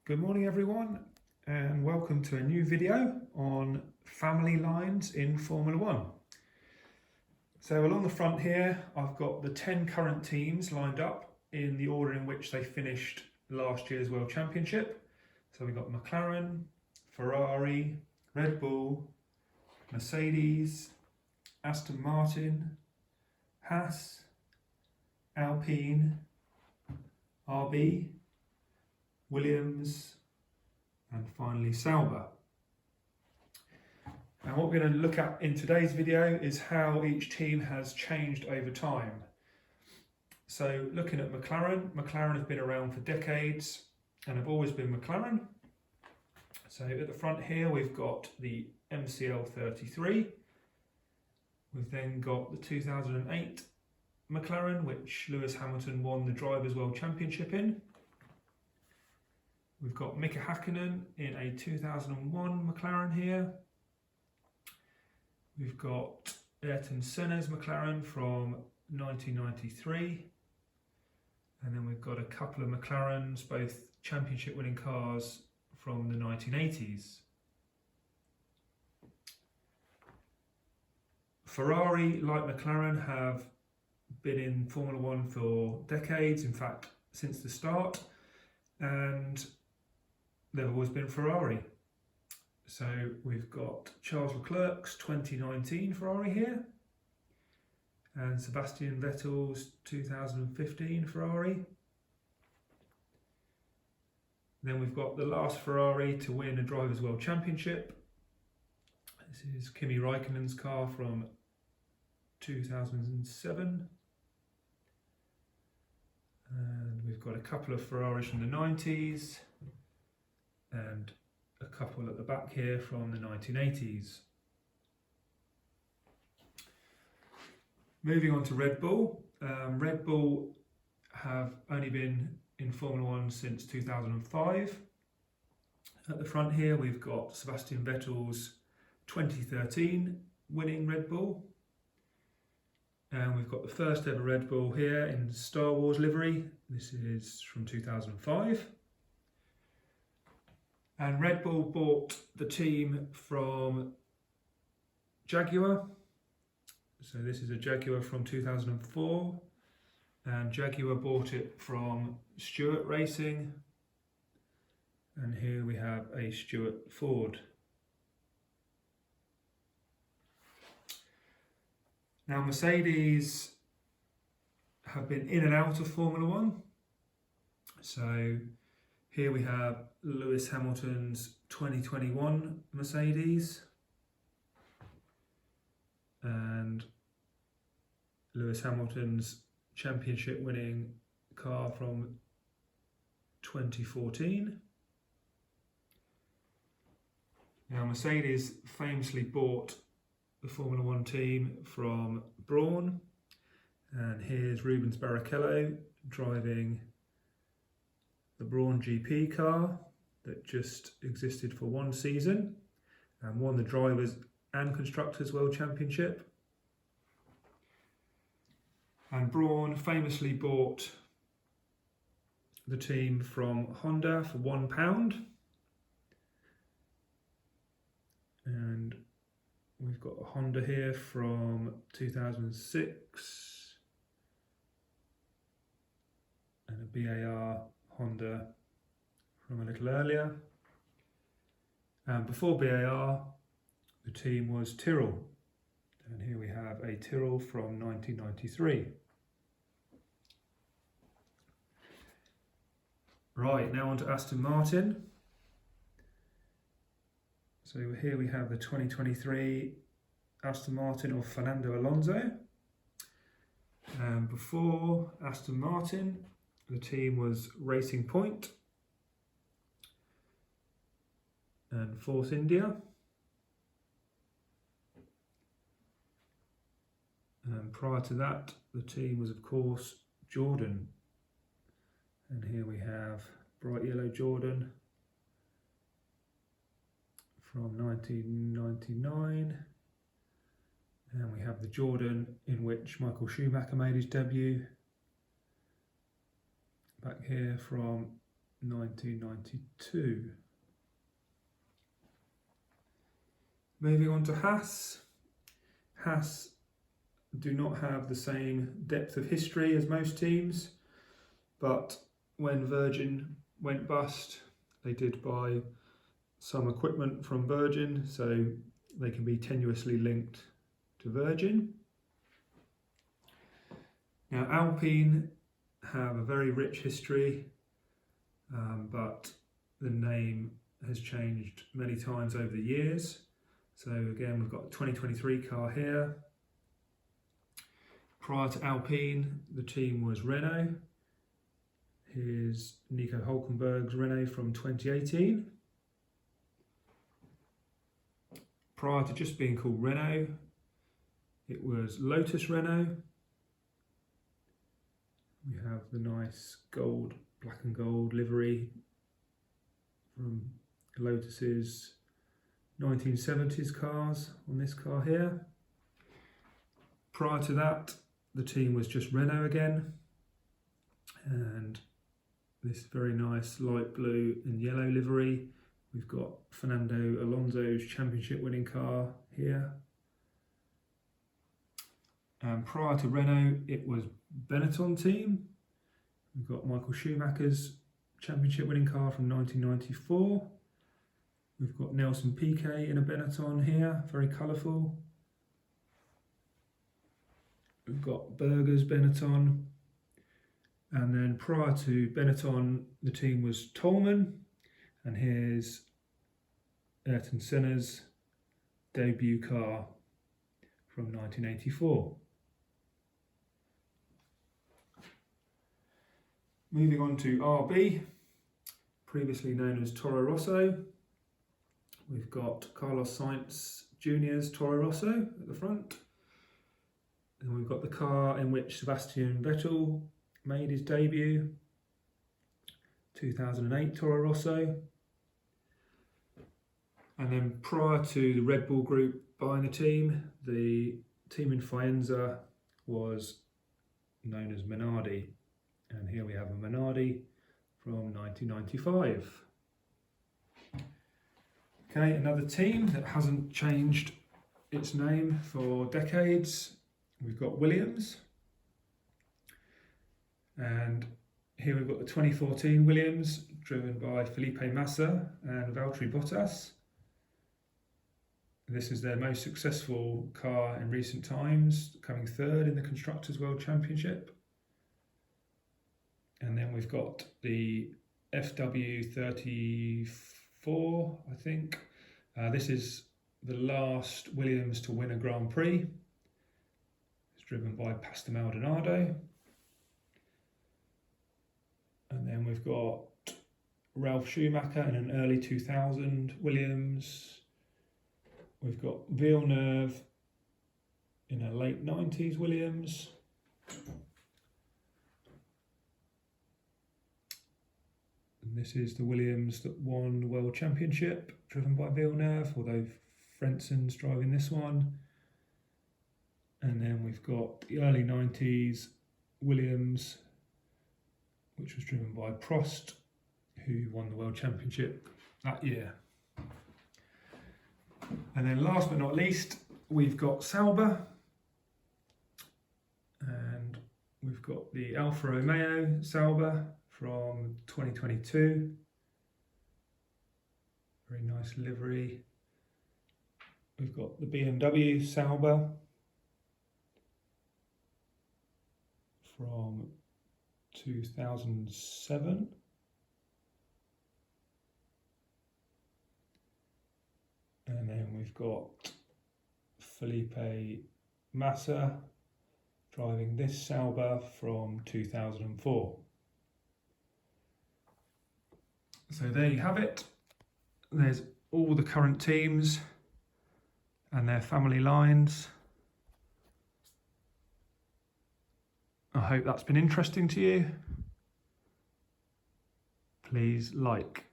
Good morning everyone, and welcome to a new video on family lines in Formula One. So along the front here I've got the 10 current teams lined up in the order in which they finished last year's World Championship. So we've got McLaren, Ferrari, Red Bull, Mercedes, Aston Martin, Haas, Alpine, RB, Williams, and finally Sauber. And what we're going to look at in today's video is how each team has changed over time. So looking at McLaren have been around for decades and have always been McLaren. So at the front here we've got the MCL 33. We've then got the 2008 McLaren, which Lewis Hamilton won the Drivers' World Championship in. We've got Mika Häkkinen in a 2001 McLaren here. We've got Ayrton Senna's McLaren from 1993. And then we've got a couple of McLarens, both championship winning cars from the 1980s. Ferrari, like McLaren, have been in Formula One for decades, in fact, since the start. And they've always been Ferrari. So we've got Charles Leclerc's 2019 Ferrari here, and Sebastian Vettel's 2015 Ferrari. Then we've got the last Ferrari to win a Drivers' World Championship. This is Kimi Räikkönen's car from 2007. And we've got a couple of Ferraris from the 90s. And a couple at the back here from the 1980s. Moving on to Red Bull. Red Bull have only been in Formula One since 2005. At the front here we've got Sebastian Vettel's 2013 winning Red Bull. And we've got the first ever Red Bull here in Star Wars livery. This is from 2005. And Red Bull bought the team from Jaguar. So this is a Jaguar from 2004. And Jaguar bought it from Stewart Racing. And here we have a Stewart Ford. Now Mercedes have been in and out of Formula One. So here we have Lewis Hamilton's 2021 Mercedes and Lewis Hamilton's championship winning car from 2014. Now Mercedes famously bought the Formula One team from Brawn, and here's Rubens Barrichello driving the Brawn GP car that just existed for one season and won the Drivers' and Constructors' World Championship. And Brawn famously bought the team from Honda for £1. And we've got a Honda here from 2006 and a BAR Honda from a little earlier. And before BAR, the team was Tyrrell. And here we have a Tyrrell from 1993. Right, now on to Aston Martin. So here we have the 2023 Aston Martin of Fernando Alonso. And before Aston Martin, the team was Racing Point and Force India. And prior to that, the team was, of course, Jordan. And here we have bright yellow Jordan from 1999. And we have the Jordan in which Michael Schumacher made his debut back here from 1992. Moving on to Haas. Haas do not have the same depth of history as most teams, but when Virgin went bust, they did buy some equipment from Virgin, so they can be tenuously linked to Virgin. Now, Alpine have a very rich history, but the name has changed many times over the years. So again, we've got a 2023 car here. Prior to Alpine, the team was Renault. Here's Nico Hülkenberg's Renault from 2018. Prior to just being called Renault, it was Lotus Renault. We have the nice gold, black and gold livery from Lotus's 1970s cars on this car here. Prior to that, the team was just Renault again, and this very nice light blue and yellow livery. We've got Fernando Alonso's championship winning car here. And prior to Renault, it was Benetton team. We've got Michael Schumacher's championship winning car from 1994. We've got Nelson Piquet in a Benetton here, very colourful. We've got Berger's Benetton. And then prior to Benetton, the team was Toleman. And here's Ayrton Senna's debut car from 1984. Moving on to RB, previously known as Toro Rosso. We've got Carlos Sainz Jr.'s Toro Rosso at the front. And we've got the car in which Sebastian Vettel made his debut, 2008 Toro Rosso. And then prior to the Red Bull Group buying the team in Faenza was known as Minardi. And here we have a Minardi from 1995. Okay, another team that hasn't changed its name for decades. We've got Williams. And here we've got the 2014 Williams, driven by Felipe Massa and Valtteri Bottas. This is their most successful car in recent times, coming third in the Constructors' World Championship. And then we've got the FW34, I think. This is the last Williams to win a Grand Prix. It's driven by Pastor Maldonado. And then we've got Ralf Schumacher in an early 2000 Williams. We've got Villeneuve in a late 90s Williams. And this is the Williams that won the World Championship, driven by Villeneuve, although Frenson's driving this one. And then we've got the early 90s Williams, which was driven by Prost, who won the World Championship that year. And then last but not least, we've got Sauber. And we've got the Alfa Romeo Sauber from 2022. Very nice livery. We've got the BMW Sauber from 2007. And then we've got Felipe Massa driving this Sauber from 2004. So there you have it. There's all the current teams and their family lines. I hope that's been interesting to you. Please like.